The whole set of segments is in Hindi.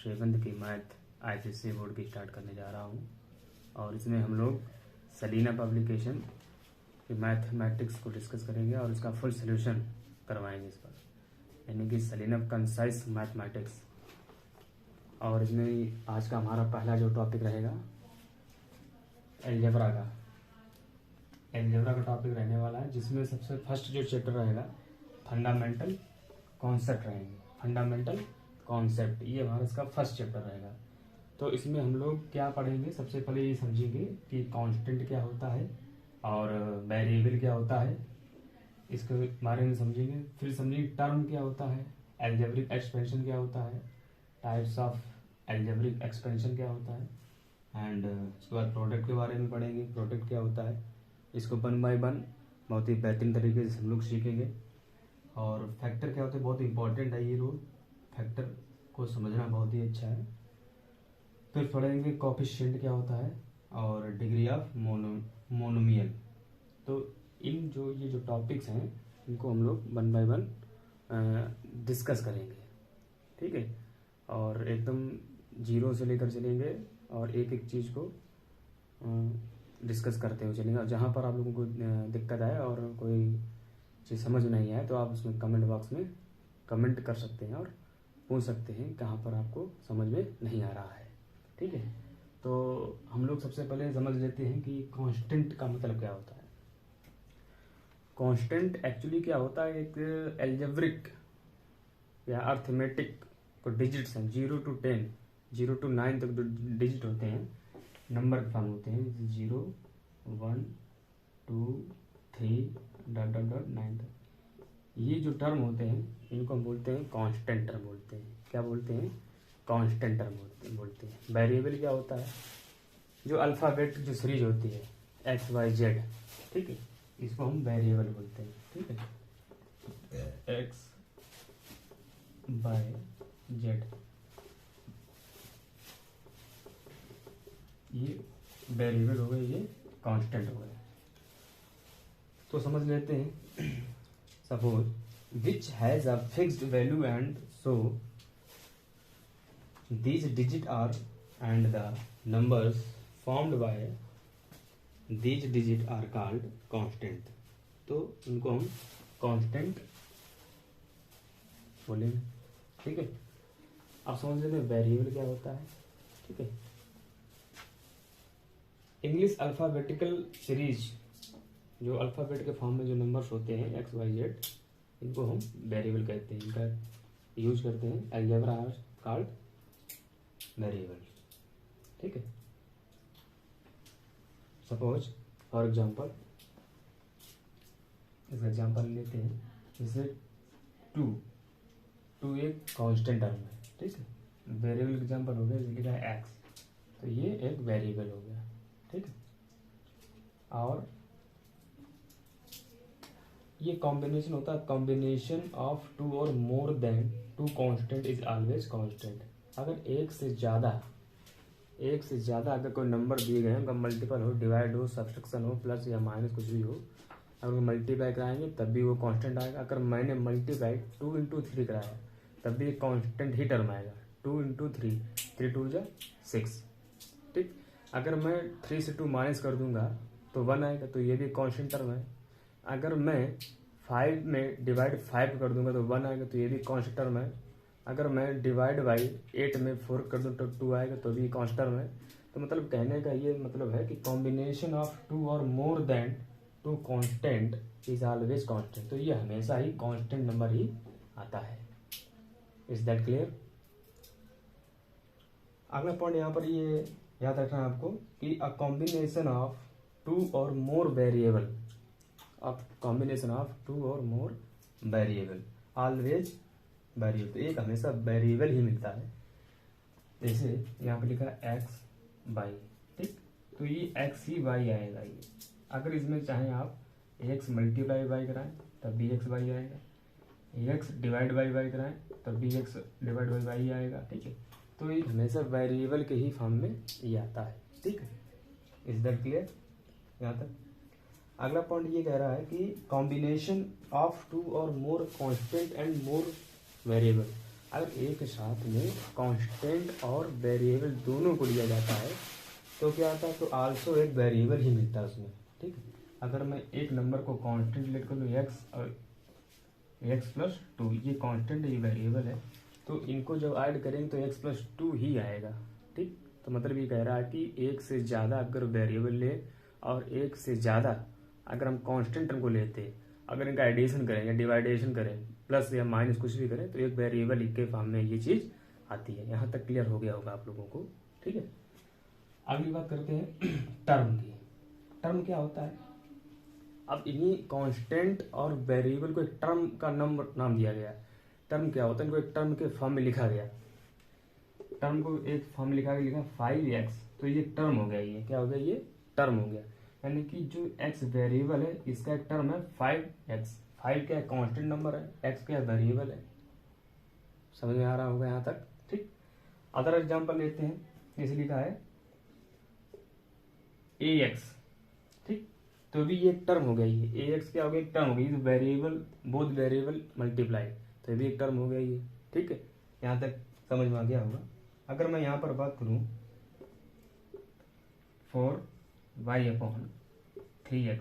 7th की मैथ आईसीएसई बोर्ड की स्टार्ट करने जा रहा हूँ। और इसमें हम लोग सलीना पब्लिकेशन की मैथमेटिक्स को डिस्कस करेंगे और उसका फुल सोल्यूशन करवाएंगे इस पर, यानी कि सलीना कंसाइज मैथमेटिक्स। और इसमें आज का हमारा पहला जो टॉपिक रहेगा एलजेब्रा का टॉपिक रहने वाला है, जिसमें सबसे फर्स्ट जो चैप्टर रहेगा फंडामेंटल कॉन्सेप्ट रहेंगे। फंडामेंटल कॉन्सेप्ट ये हमारा इसका फर्स्ट चैप्टर रहेगा। तो इसमें हम लोग क्या पढ़ेंगे, सबसे पहले ये समझेंगे कि कांस्टेंट क्या होता है और वेरिएबल क्या होता है, इसके बारे में समझेंगे। फिर समझेंगे टर्म क्या होता है, एल्जेब्रिक एक्सपेंशन क्या होता है, टाइप्स ऑफ एल्जेब्रिक एक्सपेंशन क्या होता है, एंड उसके बाद प्रोडक्ट के बारे में पढ़ेंगे, प्रोडक्ट क्या होता है। इसको 1 बाय 1 बहुत ही बेहतरीन तरीके से हम लोग सीखेंगे। और फैक्टर क्या होता है, बहुत इंपॉर्टेंट है ये रूल, फैक्टर को समझना बहुत ही अच्छा है। फिर पढ़ेंगे कोफिशिएंट क्या होता है और डिग्री ऑफ मोनोमियल। तो ये जो टॉपिक्स हैं इनको हम लोग 1 बाय 1 डिस्कस करेंगे, ठीक है। और एकदम जीरो से लेकर चलेंगे और एक एक चीज़ को डिस्कस करते हुए चलेंगे। और जहाँ पर आप लोगों को दिक्कत आए और कोई चीज़ समझ नहीं आए तो आप उसमें कमेंट बॉक्स में कमेंट कर सकते हैं और पूछ सकते हैं कहाँ पर आपको समझ में नहीं आ रहा है, ठीक है। तो हम लोग सबसे पहले समझ लेते हैं कि कांस्टेंट का मतलब क्या होता है। कांस्टेंट एक्चुअली क्या होता है, एक एल्जेब्रिक या अर्थमेटिक को डिजिट्स हैं 0 to 10, 0 to 9 तक जो डिजिट होते हैं नंबर के फॉर्म होते हैं, 0 1 2 3 .9 तक। ये जो टर्म होते हैं इनको हम बोलते हैं कांस्टेंट टर्म बोलते हैं। क्या बोलते हैं, कांस्टेंट टर्म बोलते हैं। वेरिएबल क्या होता है, जो अल्फ़ाबेट जो सीरीज होती है एक्स वाई जेड, ठीक है, इसको हम वेरिएबल बोलते हैं, ठीक है। एक्स वाई जेड ये वेरिएबल हो गए, ये कांस्टेंट हो गए। तो समझ लेते हैं। Suppose which has a fixed value and so these digits are and the numbers formed by these digits are called constant। तो उनको हम कांस्टेंट बोलेंगे, ठीक है। आप समझ लेते हैं वेरिएबल क्या होता है, ठीक है। इंग्लिश अल्फ़ाबेटिकल सीरीज जो अल्फ़ाबेट के फॉर्म में जो नंबर्स होते हैं एक्स वाई जेड, इनको हम वेरिएबल कहते हैं। इनका यूज करते हैं अलजेब्रा आर कॉल्ड वेरिएबल, ठीक है। सपोज फॉर एग्जांपल इसका एग्जांपल लेते हैं, जैसे 2 एक कांस्टेंट टर्म है, ठीक है। वेरिएबल एग्जांपल हो गया, लिखा है एक्स, तो ये एक वेरिएबल हो गया, ठीक है। और ये कॉम्बिनेशन होता है, कॉम्बिनेशन ऑफ 2 और more than 2 constant is always constant. अगर एक से ज़्यादा अगर कोई नंबर दिए गए हैं, उनका मल्टीपल हो, डिवाइड हो, सब्सट्रैक्शन हो, प्लस या माइनस कुछ भी हो, अगर मल्टीप्लाई कराएंगे तब भी वो कांस्टेंट आएगा। अगर मैंने मल्टीप्लाई 2 into 3 कराया तब भी कांस्टेंट ही टर्म आएगा। 2 into 3, 3 2 जा 6, ठीक। अगर मैं 3 से 2 माइनस कर दूंगा तो 1 आएगा, तो ये भी कांस्टेंट टर्म है। अगर मैं 5 में डिवाइड 5 कर दूंगा तो 1 आएगा, तो ये भी कांस्टेंट टर्म है। अगर मैं डिवाइड बाई 8 में 4 कर दूँ तो 2 आएगा, तो भी कांस्टेंट टर्म है। तो मतलब कहने का ये मतलब है कि कॉम्बिनेशन ऑफ 2 और more than 2 constant is always constant. तो ये हमेशा ही कांस्टेंट नंबर ही आता है। Is that clear. अगला पॉइंट यहाँ पर ये याद रखना है आपको कि अ कॉम्बिनेशन ऑफ 2 और मोर वेरिएबल, कॉम्बिनेशन ऑफ 2 और मोर वेरिएबल ऑलवेज वेरिएबल। तो एक हमेशा वेरिएबल ही मिलता है। जैसे यहाँ पे लिखा है एक्स वाई, ठीक, तो ये एक्स ही वाई आएगा। ये अगर इसमें चाहें आप एक्स मल्टीप्लाई वाई कराएं तब भी एक्स वाई आएगा, एक्स डिवाइड बाई वाई कराएं तब भी एक्स डिवाइड बाई वाई आएगा, ठीक है। तो ये हमेशा वेरिएबल के ही फॉर्म में ये आता है, ठीक है। इज दैट क्लियर यहाँ तक। अगला पॉइंट ये कह रहा है कि कॉम्बिनेशन ऑफ 2 और मोर कांस्टेंट एंड मोर वेरिएबल। अगर एक साथ में कांस्टेंट और वेरिएबल दोनों को लिया जाता है तो क्या आता है, तो आल्सो एक वेरिएबल ही मिलता है उसमें। ठीक है, अगर मैं एक नंबर को कांस्टेंट लेट कर लूँ एक्स और x+2, ये कांस्टेंट ये वेरिएबल है, तो इनको जब ऐड करेंगे तो x+2 ही आएगा। ठीक, तो मतलब ये कह रहा है कि एक से ज़्यादा अगर वेरिएबल ले और एक से ज़्यादा अगर हम कांस्टेंट टर्म को लेते, अगर इनका एडिशन करें या डिवाइडेशन करें, प्लस या माइनस कुछ भी करें, तो एक वेरिएबल के फॉर्म में ये चीज़ आती है। यहाँ तक क्लियर हो गया होगा आप लोगों को। ठीक है, अगली बात करते हैं टर्म की। टर्म क्या होता है? अब इन्हीं कांस्टेंट और वेरिएबल को एक टर्म का नाम दिया गया। टर्म क्या होता है? इनको एक टर्म के फॉर्म में लिखा गया। टर्म को एक फॉर्म में लिखा गया 5x, तो ये टर्म हो गया। ये क्या हो गया? ये टर्म हो गया। यानी कि जो x वेरिएबल है इसका एक टर्म है 5x। 5 क्या है? कांस्टेंट नंबर है, x क्या है? वेरिएबल है। समझ में आ रहा होगा यहाँ तक? ठीक, अदर एग्जाम्पल लेते हैं। जैसे लिखा है ax, ठीक, तो भी ये एक टर्म हो गया। ये ax क्या हो गया? एक टर्म हो गई। वेरिएबल, बोथ वेरिएबल मल्टीप्लाई, तो भी एक टर्म हो गया ये। ठीक है, यहाँ तक समझ में आ गया होगा। अगर मैं यहाँ पर बात करूँ 4y/3x,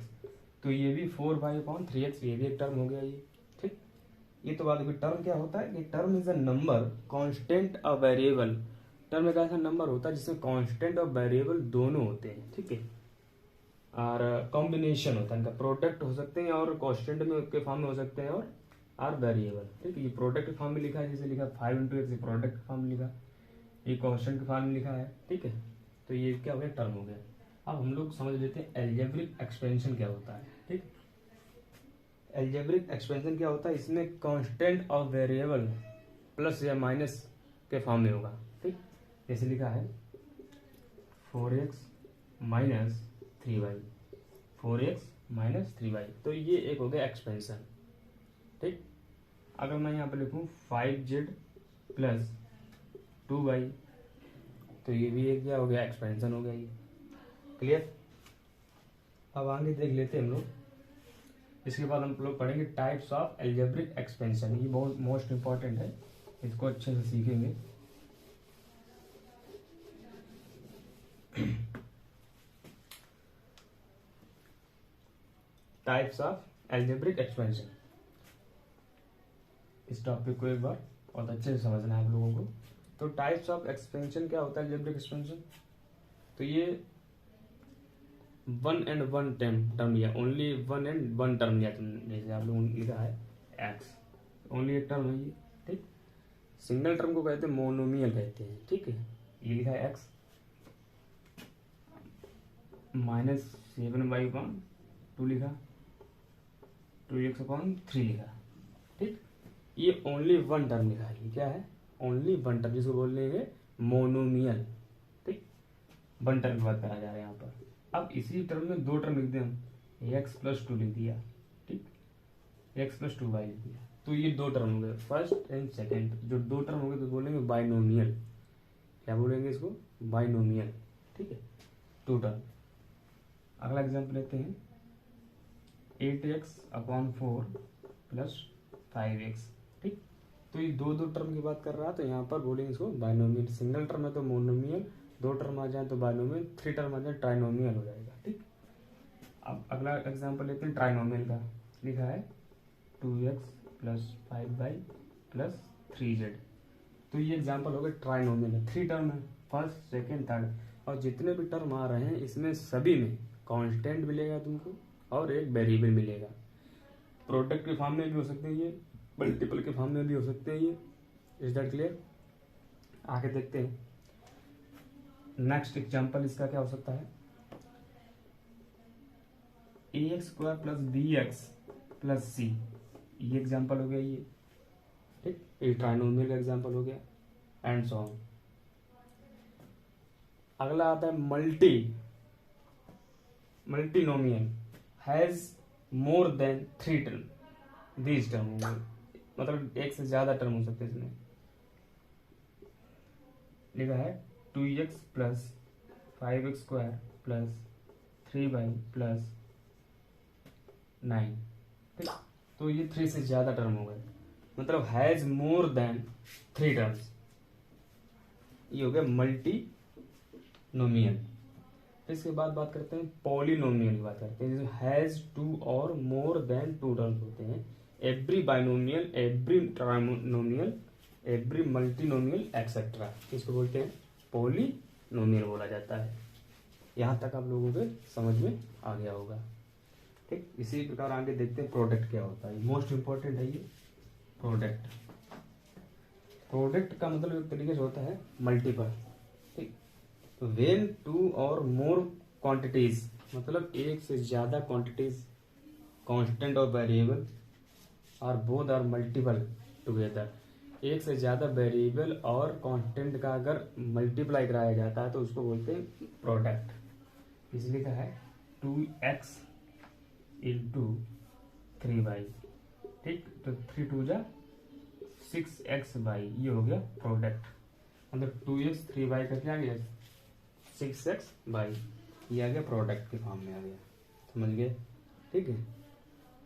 तो ये भी 4y/3x, ये भी एक टर्म हो गया ये। ठीक, ये तो बात है। टर्म क्या होता है कि term is a number constant और वेरिएबल। टर्म एक ऐसा नंबर होता है जिसमें कांस्टेंट और वेरिएबल दोनों होते हैं। ठीक है, और कॉम्बिनेशन होता है इनका। प्रोडक्ट हो सकते हैं और कांस्टेंट में के फॉर्म में हो सकते हैं और वेरिएबल। ठीक है, ये प्रोडक्ट के फॉर्म में लिखा है, जैसे लिखा 5 × x, ये प्रोडक्ट के फॉर्म में लिखा, ये कांस्टेंट के फॉर्म में लिखा है। ठीक है, तो ये क्या हो गया? टर्म हो गया। अब हम लोग समझ लेते हैं अलजेब्रिक एक्सपेंशन क्या होता है। ठीक, अलजेब्रिक एक्सपेंशन क्या होता है? इसमें कांस्टेंट और वेरिएबल प्लस या माइनस के फॉर्म में होगा। ठीक, जैसे लिखा है 4x - 3y, 4x - 3y, तो ये एक हो गया एक्सपेंशन। ठीक, अगर मैं यहाँ पर लिखूँ 5z + 2y, तो ये भी एक क्या हो गया? एक्सपेंशन हो गया ये। क्लियर? अब आगे देख लेते हैं हम लोग। इसके बाद हम लोग पढ़ेंगे टाइप्स ऑफ अलजेब्रिक एक्सपेंशन। ये बहुत मोस्ट इंपॉर्टेंट है, इसको अच्छे से सीखेंगे। टाइप्स ऑफ अलजेब्रिक एक्सपेंशन, इस टॉपिक को एक बार बहुत अच्छे से समझना है आप लोगों को। तो टाइप्स ऑफ एक्सपेंशन क्या होता है? अलजेब्रिक एक्सपेंशन, तो ये 1 and 1 टर्म लिया, ओनली 1 and 1 टर्म लिया तुमने। जैसे आप लोगों ने लिखा है एक्स, ओनली एक टर्म है ये। ठीक, सिंगल टर्म को कहते हैं मोनोमियल कहते हैं। ठीक है, ये लिखा है एक्स -7y/2 लिखा, 2x/3 लिखा। ठीक, ये ओनली 1 टर्म लिखा है। ये क्या है? ओनली 1 टर्म, जिसको बोल रहे हैं मोनोमियल। ठीक, 1 टर्म की बात करा जा रहा है यहाँ पर। अब इसी टर्म में 2 टर्म लिख दें हम, x+2 लिख दिया। ठीक, x+2y लिख दिया, तो ये 2 टर्म हो गए, फर्स्ट एंड सेकंड। जो 2 टर्म हो गए तो बोलेंगे बाइनोमियल। क्या बोलेंगे इसको? बाइनोमियल। ठीक है, 2 टर्म। अगला एग्जाम्पल लेते हैं 8x/4 + 5x। ठीक, तो ये 2 टर्म की बात कर रहा है, तो यहाँ पर बोलेंगे इसको बाइनोमियल। सिंगल टर्म है तो मोनोमियल, 2 टर्म आ जाए तो बाइनोमियल, 3 टर्म आ जाए ट्राइनोमियल हो जाएगा। ठीक, अब अगला एग्जांपल लेते हैं ट्राइनोमियल का। लिखा है 2x + 5y + 3z, तो ये एग्जांपल हो गया ट्राइनोमियल है। 3 टर्म है, फर्स्ट सेकेंड थर्ड, और जितने भी टर्म आ रहे हैं इसमें सभी में कांस्टेंट मिलेगा तुमको और एक वेरिएबल मिलेगा। प्रोडक्ट के फॉर्म में भी हो सकते हैं ये, मल्टीपल के फॉर्म में भी हो सकते हैं ये। Is that clear? आगे देखते हैं नेक्स्ट एग्जांपल। इसका क्या हो सकता है? ax² + bx + c, ये एग्जांपल हो गया ये। ठीक, ये ट्राइनोमियल का एग्जांपल हो गया, एंड सो ऑन। अगला आता है multinomial has more than 3 term. These term होंगे, मतलब एक से ज्यादा टर्म हो सकते हैं इसमें। लिखा है 2x + 5x² + 3y + 9। ठीक, तो ये 3 से ज्यादा टर्म हो गए। मतलब हैज मोर देन 3 टर्म्स, ये हो गया मल्टी नोमियल। इसके बाद बात करते हैं पॉलिनोमियल की बात करते हैं, जैसे हैज 2 और मोर देन 2 टर्म्स होते हैं, every binomial, every trinomial, every multinomial etcetera, इसको बोलते हैं पॉलिनोमियल बोला जाता है। यहाँ तक आप लोगों के समझ में आ गया होगा। ठीक, इसी प्रकार आगे देखते हैं प्रोडक्ट क्या होता है, मोस्ट इंपॉर्टेंट है ये प्रोडक्ट। प्रोडक्ट का मतलब एक तरीके से होता है मल्टीपल। ठीक, तो वेन 2 और मोर क्वांटिटीज, मतलब एक से ज्यादा क्वांटिटीज कांस्टेंट और वेरिएबल और बोथ आर मल्टीपल टुगेदर, एक से ज्यादा वेरिएबल और कांस्टेंट का अगर मल्टीप्लाई कराया जाता है तो उसको बोलते हैं प्रोडक्ट। इसलिए क्या है 2x इंटू 3y। ठीक, तो 3 2 जा 6xy, ये हो गया प्रोडक्ट। मतलब 2x 3y का क्या आ गया 6xy, ये आ गया प्रोडक्ट के फॉर्म में आ गया, समझ गए। ठीक है,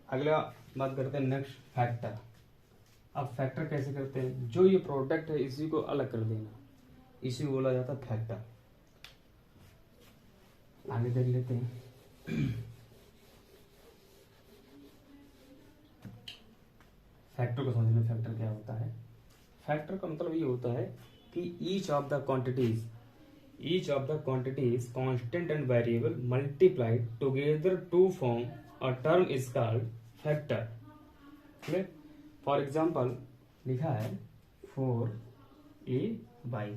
अगला बात करते हैं नेक्स्ट फैक्टर। अब फैक्टर कैसे करते हैं, जो ये प्रोडक्ट है इसी को अलग कर देना, इसी को बोला जाता है फैक्टर। आगे देख लेते हैं। फैक्टर को समझने, फैक्टर क्या होता है। फैक्टर का मतलब ये होता है कि each of the quantities constant and variable multiplied together to form a term is called factor. Clear. For example लिखा है 4ay,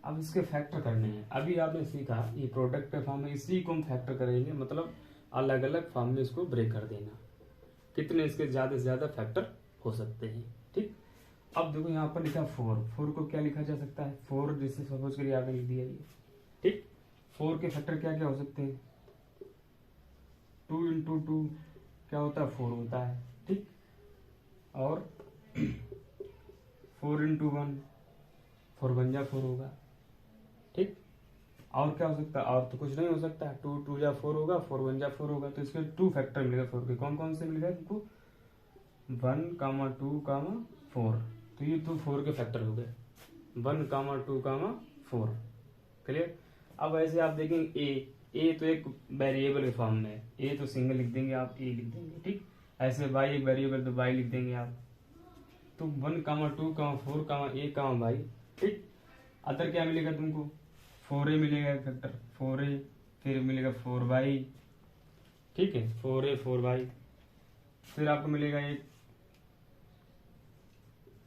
अब इसके फैक्टर करने हैं। अभी आपने सीखा ये प्रोडक्ट के फॉर्म में, इसी को हम फैक्टर करेंगे, मतलब अलग अलग फॉर्म में इसको ब्रेक कर देना। कितने इसके ज्यादा से ज्यादा फैक्टर हो सकते हैं। ठीक, अब देखो यहाँ पर लिखा 4 को क्या लिखा जा सकता है 4, जिससे सपोज करिए आपने लिख दिया ये। ठीक, 4 के फैक्टर क्या क्या हो सकते हैं 2 इंटू 2 क्या होता है 4 होता है। ठीक, और 4 इंटू 1 4 बन जा 4 होगा। ठीक, और क्या हो सकता है, और तो कुछ नहीं हो सकता, 2 2 जा 4 होगा, 4 1 जा 4 होगा, तो इसके 2 फैक्टर मिलेगा 4 के। कौन कौन से मिलेगा तुमको 1, 2, 4, तो ये तो 4 के फैक्टर हो गए 1, 2, 4। क्लियर। अब ऐसे आप देखेंगे ए तो एक वेरिएबल के फॉर्म में है, ए तो सिंगल लिख देंगे आप, ए लिख देंगे। ठीक, ऐसे y एक वेरिएबल तो y लिख देंगे आप, तो 1, 2, 4, a, y। ठीक, अदर क्या मिलेगा तुमको 4a मिलेगा फैक्टर 4a, फिर मिलेगा 4y। ठीक है, 4a 4y, फिर आपको मिलेगा एक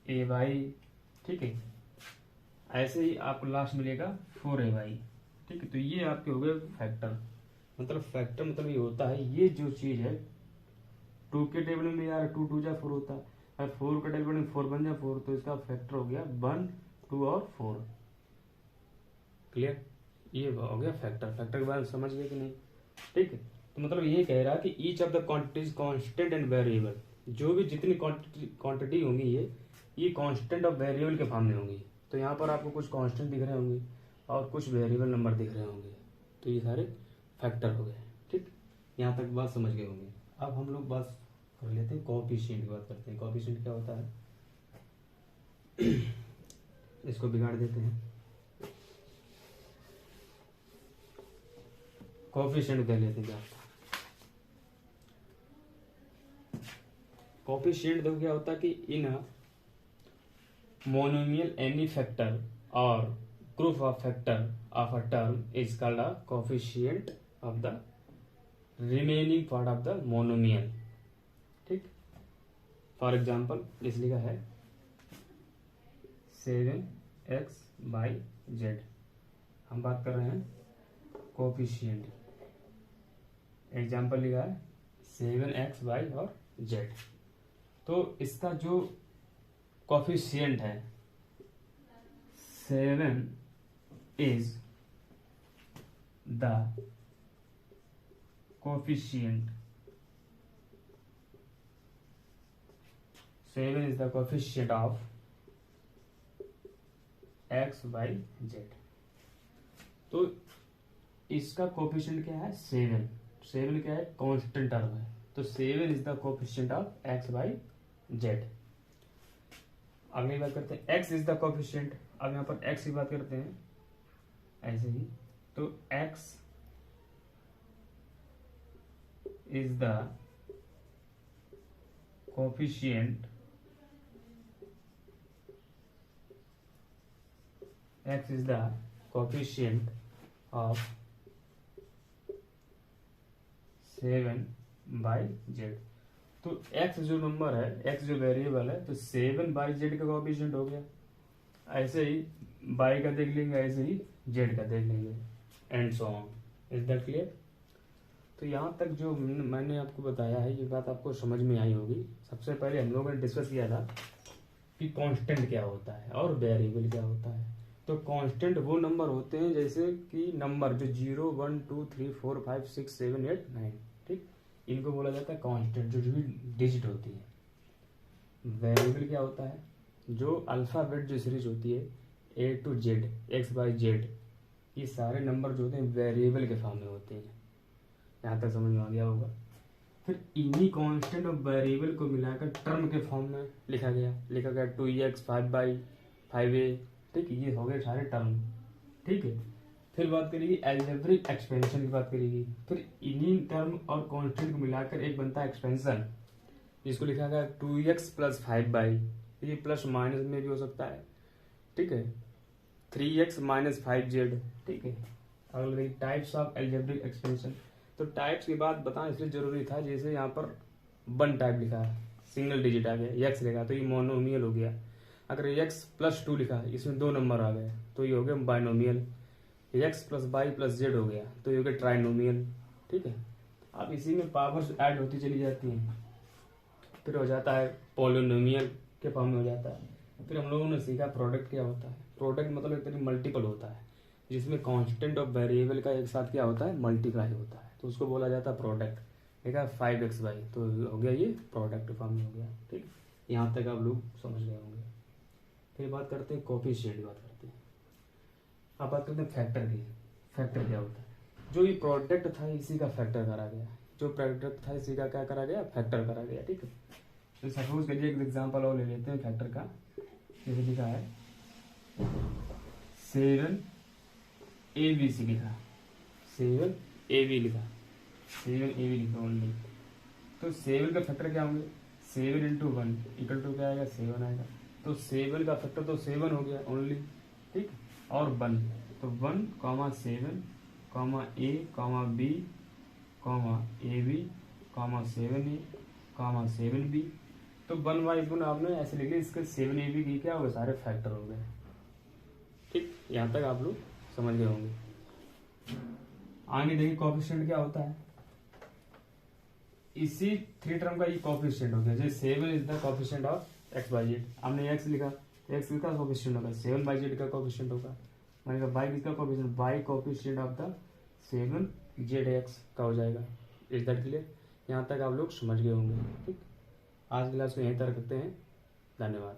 ay। ठीक है, ऐसे ही आपको लास्ट मिलेगा 4ay। ठीक है, तो ये आपके हो गए फैक्टर। मतलब फैक्टर मतलब ये होता है, ये जो चीज है 2 के टेबल में यार 2 2 जा 4 होता है, और 4 के टेबल में 4 बन जा 4, तो इसका फैक्टर हो गया 1, 2 और 4। क्लियर, ये हो गया फैक्टर। फैक्टर के बारे में समझ गए कि नहीं। ठीक है, तो मतलब ये कह रहा है कि each of the quantities constant and variable, जो भी जितनी क्वांटिटी होंगी ये कांस्टेंट और वेरिएबल के फॉर्म में होंगी। तो यहाँ पर आपको कुछ कांस्टेंट दिख रहे होंगे और कुछ वेरिएबल नंबर दिख रहे होंगे, तो ये सारे फैक्टर हो गए। ठीक, यहाँ तक बात समझ गए होंगे। अब हम लोग बात कर लेते हैं कोएफिशिएंट की बात करते हैं। कोएफिशिएंट क्या होता है, इसको बिगाड़ देते हैं। कोएफिशिएंट कह लेते हैं क्या। कोएफिशिएंट देखो क्या होता है कि इन मोनोमियल एनी फैक्टर और group of factor of a term is called a coefficient of the remaining part of the monomial. ठीक, फॉर एग्जाम्पल इस लिखा है 7x/z, हम बात कर रहे हैं कोएफिशिएंट। एग्जाम्पल लिखा है 7x/y और z, तो इसका जो कोएफिशिएंट है 7 is the coefficient 7 is the coefficient of x, y, z। तो इसका कोएफिशिएंट क्या है 7 क्या है कांस्टेंट टर्म है, तो 7 is the coefficient of x, y, z। अगली बात करते हैं x इज द कोफिशिएंट। अब यहाँ पर x की बात करते हैं ऐसे ही, तो x is the coefficient, x is the coefficient of 7/z। तो x जो नंबर है, x जो वेरिएबल है, तो 7/z का कोफिशिएंट हो गया। ऐसे ही y का देख लेंगे, ऐसे ही z का देख लेंगे, and so on. Is that clear? तो यहाँ तक जो मैंने आपको बताया है ये बात आपको समझ में आई होगी। सबसे पहले हम लोगों ने डिस्कस किया था कि कांस्टेंट क्या होता है और वेरिएबल क्या होता है। तो कांस्टेंट वो नंबर होते हैं जैसे कि नंबर जो 0, 1, 2, 3, 4, 5, 6, 7, 8, 9, ठीक, इनको बोला जाता है कांस्टेंट, जो भी डिजिट होती है। वेरिएबल क्या होता है? जो अल्फाबेट जो सीरीज होती है A to Z, x/z, ये सारे नंबर जो होते हैं वेरिएबल के फॉर्म में होते हैं। यहाँ तक समझ में आ गया होगा। फिर इन्हीं कांस्टेंट और वेरिएबल को मिलाकर टर्म के फॉर्म में लिखा गया 2x 5/5a, ठीक है, ये हो गए सारे टर्म, ठीक है। फिर बात करेगी अलजेब्रिक एक्सपेंशन की बात करेगी। फिर इन्हीं टर्म और कांस्टेंट को मिलाकर एक बनता है एक्सपेंशन, जिसको लिखा गया 2x + 5/, ये प्लस माइनस में भी हो सकता है, ठीक है, 3x - 5z, ठीक है। अगले टाइप्स ऑफ अलजेब्रिक एक्सपेंशन। तो टाइप्स की बात बताना इसलिए जरूरी था, जैसे यहाँ पर 1 टाइप लिखा है, सिंगल डिजिट आ गया, x लिखा तो ये मोनोमियल हो गया। अगर x + 2 लिखा इसमें 2 नंबर आ गए तो ये हो गया बाइनोमियल। x + y + z हो गया तो ये हो गया ट्राइनोमियल, ठीक है। अब इसी में पावर्स ऐड होती चली जाती हैं, फिर हो जाता है पॉलिनोमियल के फॉर्म में हो जाता है। फिर हम लोगों ने सीखा प्रोडक्ट क्या होता है। प्रोडक्ट मतलब एक तरीके मल्टीपल होता है, जिसमें कांस्टेंट और वेरिएबल का एक साथ क्या होता है, मल्टीप्लाई होता है, तो उसको बोला जाता है प्रोडक्ट। ठीक है, 5xy तो हो गया ये प्रोडक्ट फॉर्म में हो गया, ठीक। यहाँ तक आप लोग समझ गए होंगे। फिर बात करते हैं कोफिशिएंट की बात करते हैं। अब बात करते हैं फैक्टर की। फैक्टर क्या होता है? जो ये प्रोडक्ट था इसी का फैक्टर करा गया, जो प्रोडक्ट था इसी का क्या करा गया, फैक्टर करा गया, ठीक है। तो सपोज करिए एक एग्जांपल और ले लेते हैं फैक्टर का। जैसे लिखा है 7abc लिखा, 7ab लिखा, 7ab लिखा ओनली। तो 7 का फैक्टर क्या होंगे? 7 × 1 = क्या आएगा? 7 आएगा। तो 7 का फैक्टर तो 7 हो गया ओनली, ठीक। और 1, तो 1, 7, a, b, ab, 7a, 7b। तो 1/1 आपने ऐसे लिख लिया, इसके 7ab की क्या हो गए, सारे फैक्टर हो गए, ठीक। यहाँ तक आप लोग समझ गए होंगे। आगे देखिए कोफिशिएंट क्या होता है। इसी 3 टर्म का ये कोफिशिएंट हो गया। जैसे 7 is the coefficient of x/z, हमने x लिखा, x का कोफिशिएंट होगा 7/z का कोफिशिएंट होगा। मैंने कहा y किसका coefficient, y coefficient of the 7zx का हो जाएगा। Is that clear? यहाँ तक आप लोग समझ गए होंगे, ठीक। आज क्लास में यहीं तक रखते हैं। धन्यवाद।